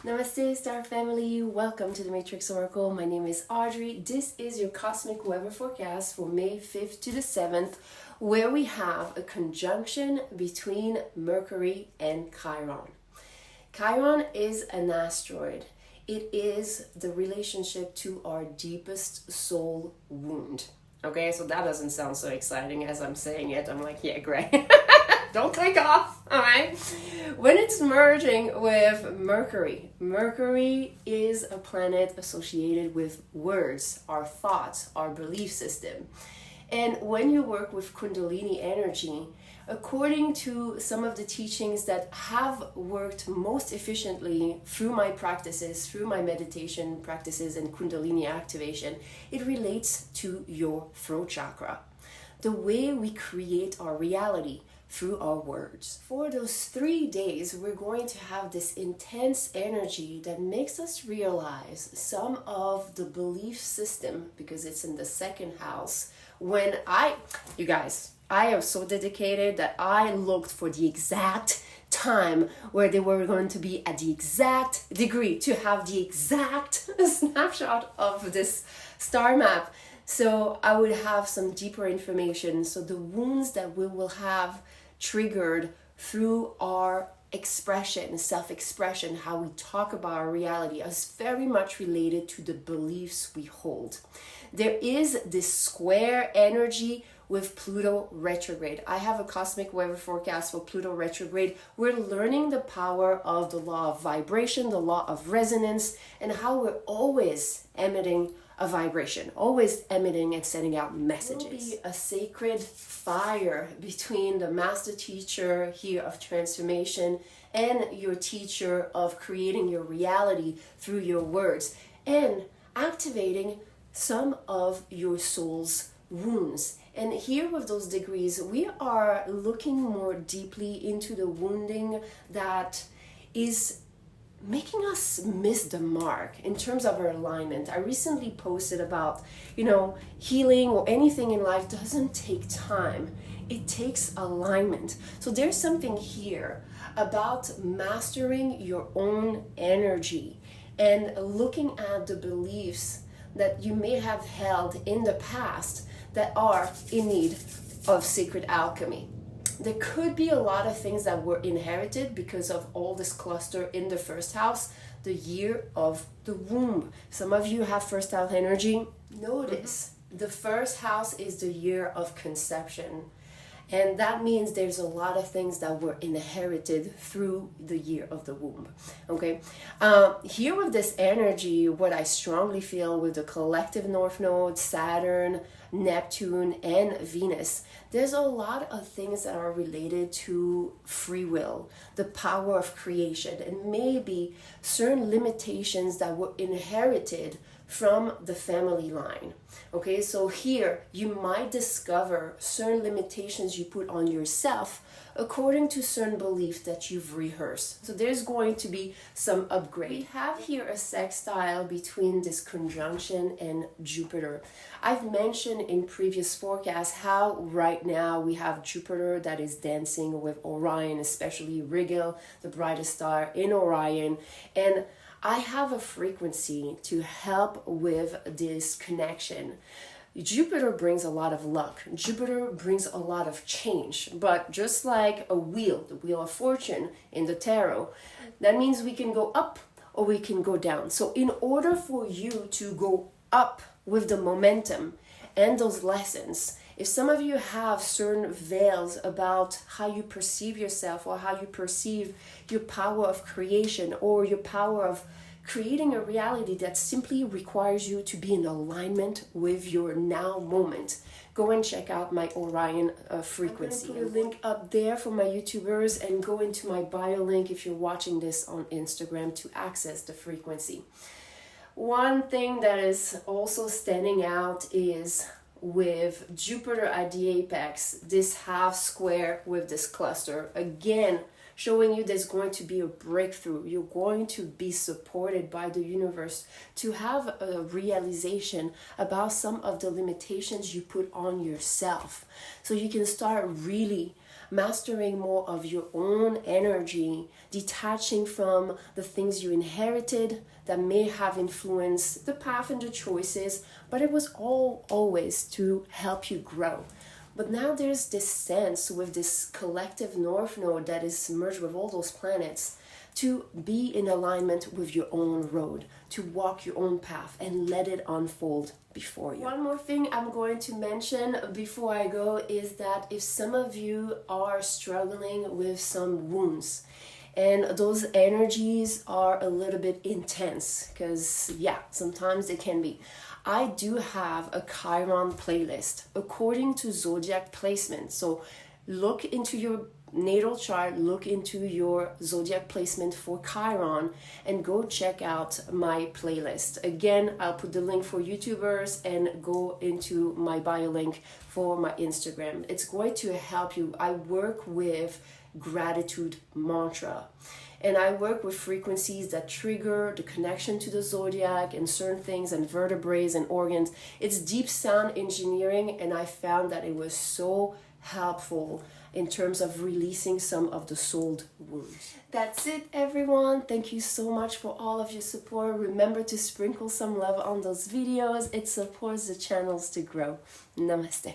Namaste, Star Family. Welcome to the Matrix Oracle. My name is Audrey. This is your cosmic weather forecast for May 5th to the 7th, where we have a conjunction between Mercury and Chiron. Chiron is an asteroid. It is the relationship to our deepest soul wound. Okay, so that doesn't sound so exciting as I'm saying it. I'm like, yeah, great. Don't click off, all right? When it's merging with Mercury, Mercury is a planet associated with words, our thoughts, our belief system. And when you work with Kundalini energy, according to some of the teachings that have worked most efficiently through my practices, through my meditation practices and Kundalini activation, it relates to your throat chakra. The way we create our reality through our words. For those 3 days, we're going to have this intense energy that makes us realize some of the belief system, because it's in the second house. You guys, I am so dedicated that I looked for the exact time where they were going to be at the exact degree to have the exact snapshot of this star map. So I would have some deeper information. So the wounds that we will have triggered through our expression, self-expression, how we talk about our reality is very much related to the beliefs we hold. There is this square energy with Pluto retrograde. I have a cosmic weather forecast for Pluto retrograde. We're learning the power of the law of vibration, the law of resonance, and how we're always emitting a vibration, always emitting and sending out messages. There will be a sacred fire between the master teacher here of transformation and your teacher of creating your reality through your words and activating some of your soul's wounds. And here with those degrees, we are looking more deeply into the wounding that is making us miss the mark in terms of our alignment. I recently posted about, healing or anything in life doesn't take time. It takes alignment. So there's something here about mastering your own energy and looking at the beliefs that you may have held in the past that are in need of sacred alchemy. There could be a lot of things that were inherited because of all this cluster in the first house, the year of the womb. Some of you have first house energy. Notice the first house is the year of conception. And that means there's a lot of things that were inherited through the year of the womb. Okay. Here with this energy, what I strongly feel with the collective North Node, Saturn, Neptune, and Venus, there's a lot of things that are related to free will, the power of creation, and maybe certain limitations that were inherited from the family line. Okay, so here you might discover certain limitations you put on yourself according to certain beliefs that you've rehearsed. So there's going to be some upgrade. We have here a sextile between this conjunction and Jupiter. I've mentioned in previous forecasts how right now we have Jupiter that is dancing with Orion, especially Rigel, the brightest star in Orion. And I have a frequency to help with this connection. Jupiter brings a lot of luck. Jupiter brings a lot of change. But just like a wheel, the wheel of fortune in the tarot, that means we can go up or we can go down. So in order for you to go up with the momentum and those lessons, if some of you have certain veils about how you perceive yourself or how you perceive your power of creation or your power of creating a reality that simply requires you to be in alignment with your now moment, go and check out my Orion frequency. I'm going to put a link up there for my YouTubers and go into my bio link if you're watching this on Instagram to access the frequency. One thing that is also standing out is with Jupiter at the apex, this half square with this cluster, again, showing you there's going to be a breakthrough. You're going to be supported by the universe to have a realization about some of the limitations you put on yourself. So you can start really mastering more of your own energy, detaching from the things you inherited that may have influenced the path and the choices, but it was all always to help you grow. But now there's this sense with this collective North Node that is merged with all those planets to be in alignment with your own road, to walk your own path and let it unfold before you. One more thing I'm going to mention before I go is that if some of you are struggling with some wounds, and those energies are a little bit intense, because yeah, sometimes it can be. I do have a Chiron playlist according to zodiac placement. So look into your natal chart, look into your zodiac placement for Chiron, and go check out my playlist. Again, I'll put the link for YouTubers and go into my bio link for my Instagram. It's going to help you. I work with gratitude mantra, and I work with frequencies that trigger the connection to the zodiac and certain things and vertebrae and organs. It's deep sound engineering, and I found that it was so helpful in terms of releasing some of the soul wounds. That's it, everyone. Thank you so much for all of your support. Remember to sprinkle some love on those videos. It supports the channels to grow. Namaste.